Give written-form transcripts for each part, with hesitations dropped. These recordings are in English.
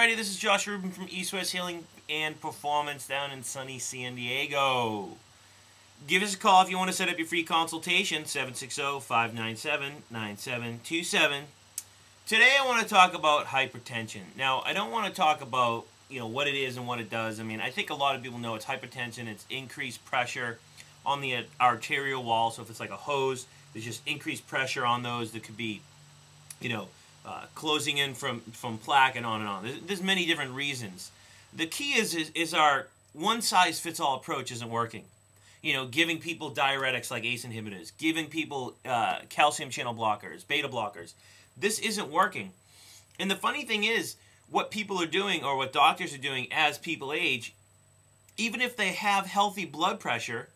Alrighty, this is Josh Rubin from East West Healing and Performance down in sunny San Diego. Give us a call if you want to set up your free consultation, 760-597-9727. Today I want to talk about hypertension. Now, I don't want to talk about, what it is and what it does. I mean, I think a lot of people know it's hypertension. It's increased pressure on the arterial wall. So if it's like a hose, there's just increased pressure on those that could be, closing in from plaque and on and on. There's many different reasons. The key is our one-size-fits-all approach isn't working. Giving people diuretics like ACE inhibitors, giving people calcium channel blockers, beta blockers. This isn't working. And the funny thing is, what people are doing or what doctors are doing as people age, even if they have healthy blood pressure,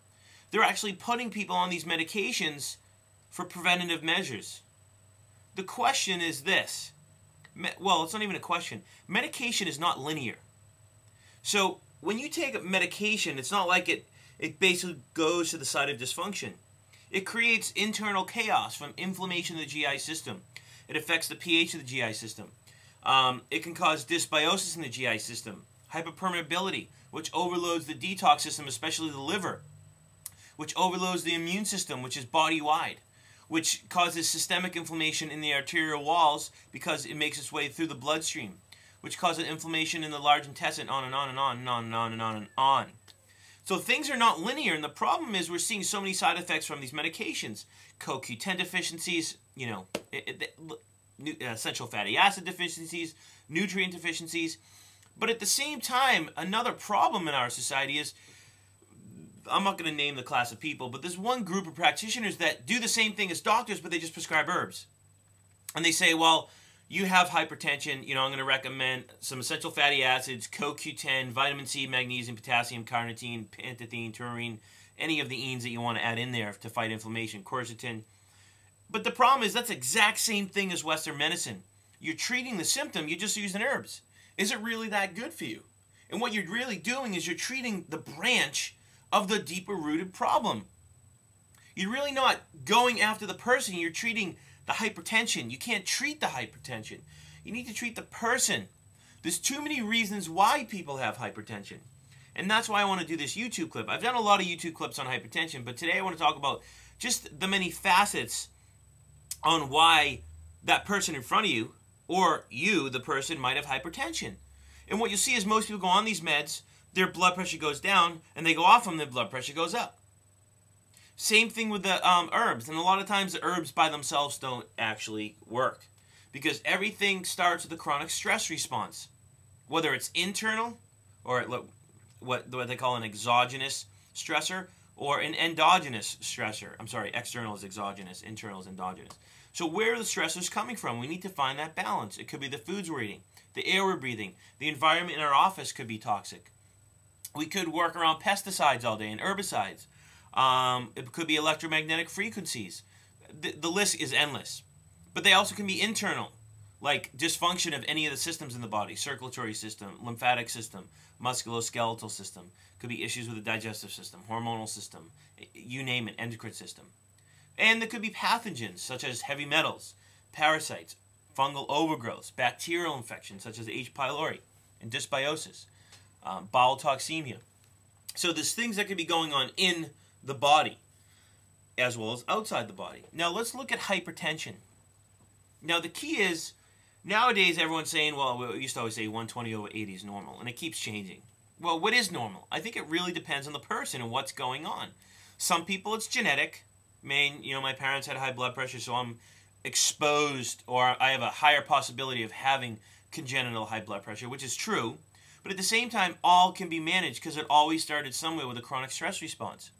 they're actually putting people on these medications for preventative measures. The question is this. Well, it's not even a question. Medication is not linear. So when you take a medication, it's not like it basically goes to the side of dysfunction. It creates internal chaos from inflammation of the GI system. It affects the pH of the GI system. It can cause dysbiosis in the GI system. Hyperpermeability, which overloads the detox system, especially the liver. Which overloads the immune system, which is body-wide. Which causes systemic inflammation in the arterial walls because it makes its way through the bloodstream. Which causes inflammation in the large intestine, on and on and on and on and on and on and on. So things are not linear, and the problem is we're seeing so many side effects from these medications. CoQ10 deficiencies, essential fatty acid deficiencies, nutrient deficiencies. But at the same time, another problem in our society is, I'm not going to name the class of people, but there's one group of practitioners that do the same thing as doctors, but they just prescribe herbs. And they say, well, you have hypertension, I'm going to recommend some essential fatty acids, CoQ10, vitamin C, magnesium, potassium, carnitine, pantethine, taurine, any of the enes that you want to add in there to fight inflammation, quercetin. But the problem is that's the exact same thing as Western medicine. You're treating the symptom, you're just using herbs. Is it really that good for you? And what you're really doing is you're treating the branch of the deeper rooted problem. You're really not going after the person, you're treating the hypertension. You can't treat the hypertension. You need to treat the person. There's too many reasons why people have hypertension. And that's why I want to do this YouTube clip. I've done a lot of YouTube clips on hypertension, but today I want to talk about just the many facets on why that person in front of you, or you, the person, might have hypertension. And what you'll see is most people go on these meds, their blood pressure goes down, and they go off them, their blood pressure goes up. Same thing with the herbs, and a lot of times the herbs by themselves don't actually work because everything starts with a chronic stress response, whether it's internal or what they call an exogenous stressor or an endogenous stressor. I'm sorry, external is exogenous, internal is endogenous. So where are the stressors coming from? We need to find that balance. It could be the foods we're eating, the air we're breathing, the environment in our office could be toxic. We could work around pesticides all day and herbicides. It could be electromagnetic frequencies. The list is endless. But they also can be internal, like dysfunction of any of the systems in the body, circulatory system, lymphatic system, musculoskeletal system. Could be issues with the digestive system, hormonal system, you name it, endocrine system. And there could be pathogens such as heavy metals, parasites, fungal overgrowths, bacterial infections such as H. pylori and dysbiosis. Bowel toxemia. So there's things that could be going on in the body as well as outside the body. Now let's look at hypertension. Now the key is, nowadays everyone's saying, well, we used to always say 120 over 80 is normal, and it keeps changing. Well, what is normal? I think it really depends on the person and what's going on. Some people it's genetic. My parents had high blood pressure, so I'm exposed, or I have a higher possibility of having congenital high blood pressure, which is true. But at the same time, all can be managed because it always started somewhere with a chronic stress response.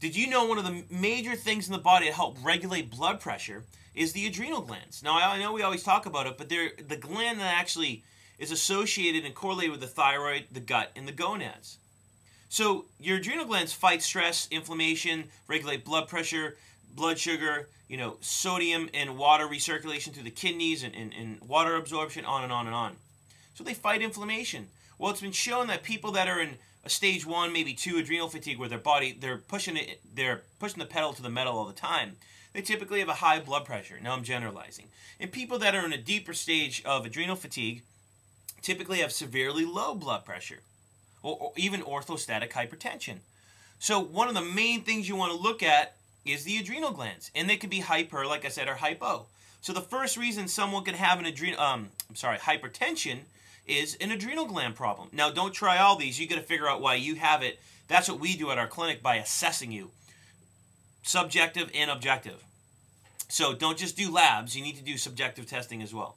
Did you know one of the major things in the body to help regulate blood pressure is the adrenal glands? Now, I know we always talk about it, but they're the gland that actually is associated and correlated with the thyroid, the gut, and the gonads. So your adrenal glands fight stress, inflammation, regulate blood pressure, blood sugar, sodium and water recirculation through the kidneys and water absorption, on and on and on. So they fight inflammation. Well, it's been shown that people that are in a stage 1, maybe 2 adrenal fatigue, where they're pushing the pedal to the metal all the time, they typically have a high blood pressure. Now I'm generalizing. In people that are in a deeper stage of adrenal fatigue, typically have severely low blood pressure or even orthostatic hypertension. So one of the main things you want to look at is the adrenal glands, and they could be hyper, like I said, or hypo. So the first reason someone can have an hypertension is an adrenal gland problem. Now, don't try all these. You got to figure out why you have it. That's what we do at our clinic by assessing you, subjective and objective. So don't just do labs. You need to do subjective testing as well.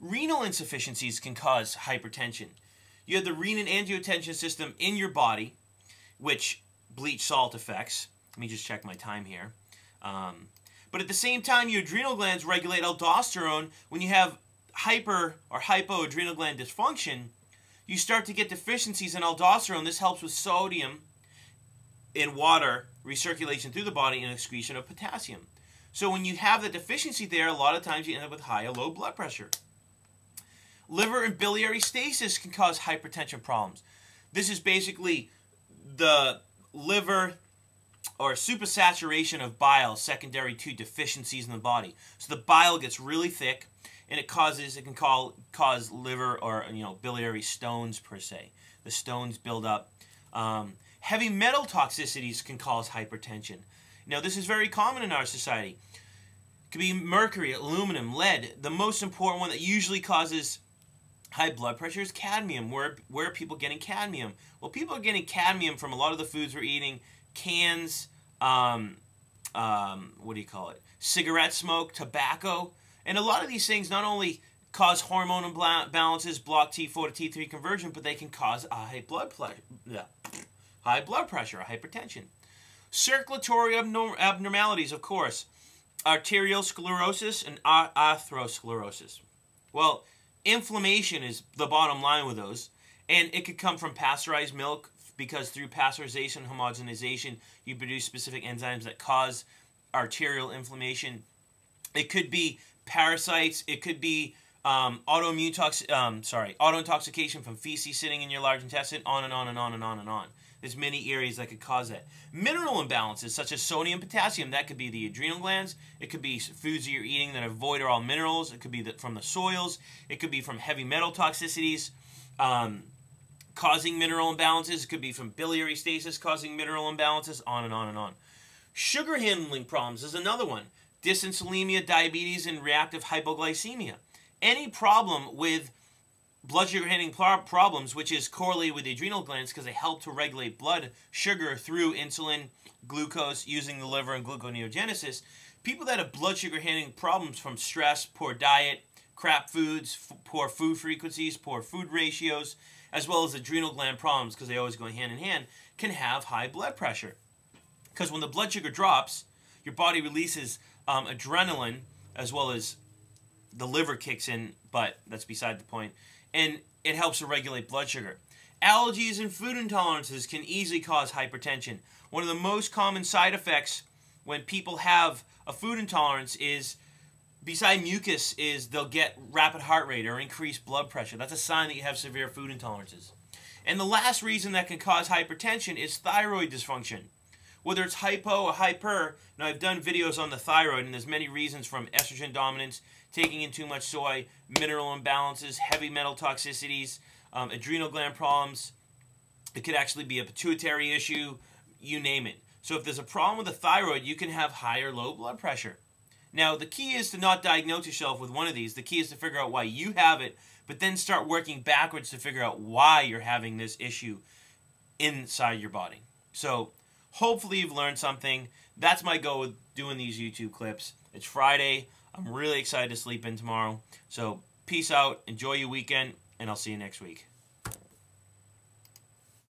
Renal insufficiencies can cause hypertension. You have the renin-angiotensin system in your body, which bleach salt affects. Let me just check my time here. But at the same time, your adrenal glands regulate aldosterone. When you have hyper or hypoadrenal gland dysfunction, you start to get deficiencies in aldosterone. This helps with sodium in water recirculation through the body and excretion of potassium. So when you have the deficiency there, a lot of times you end up with high or low blood pressure. Liver and biliary stasis can cause hypertension problems. This is basically the liver or supersaturation of bile secondary to deficiencies in the body. So the bile gets really thick, and it can cause liver or biliary stones per se. The stones build up. Heavy metal toxicities can cause hypertension. Now this is very common in our society. It could be mercury, aluminum, lead. The most important one that usually causes high blood pressure is cadmium. Where are people getting cadmium? Well, people are getting cadmium from a lot of the foods we're eating, cans, cigarette smoke, tobacco. And a lot of these things not only cause hormone imbalances, block T4 to T3 conversion, but they can cause high blood pressure, hypertension. Circulatory abnormalities, of course. Arterial sclerosis and atherosclerosis. Well, inflammation is the bottom line with those. And it could come from pasteurized milk, because through pasteurization and homogenization, you produce specific enzymes that cause arterial inflammation. It could be parasites. It could be autointoxication from feces sitting in your large intestine, on and on and on and on and on. There's many areas that could cause that. Mineral imbalances, such as sodium, potassium, that could be the adrenal glands. It could be foods that you're eating that are void or all minerals. It could be from the soils. It could be from heavy metal toxicities causing mineral imbalances. It could be from biliary stasis causing mineral imbalances, on and on and on. Sugar handling problems is another one. Dysinsulinemia, diabetes, and reactive hypoglycemia. Any problem with blood sugar handling problems, which is correlated with the adrenal glands because they help to regulate blood sugar through insulin, glucose, using the liver and gluconeogenesis. People that have blood sugar handling problems from stress, poor diet, crap foods, poor food frequencies, poor food ratios, as well as adrenal gland problems, because they always go hand in hand, can have high blood pressure. Because when the blood sugar drops, your body releases adrenaline, as well as the liver kicks in, but that's beside the point. And it helps to regulate blood sugar. Allergies and food intolerances can easily cause hypertension. One of the most common side effects when people have a food intolerance is, beside mucus, is they'll get rapid heart rate or increased blood pressure. That's a sign that you have severe food intolerances. And the last reason that can cause hypertension is thyroid dysfunction. Whether it's hypo or hyper, now I've done videos on the thyroid, and there's many reasons, from estrogen dominance, taking in too much soy, mineral imbalances, heavy metal toxicities, adrenal gland problems. It could actually be a pituitary issue, you name it. So if there's a problem with the thyroid, you can have high or low blood pressure. Now, the key is to not diagnose yourself with one of these. The key is to figure out why you have it, but then start working backwards to figure out why you're having this issue inside your body. So hopefully you've learned something. That's my goal with doing these YouTube clips. It's Friday. I'm really excited to sleep in tomorrow. So peace out. Enjoy your weekend, and I'll see you next week.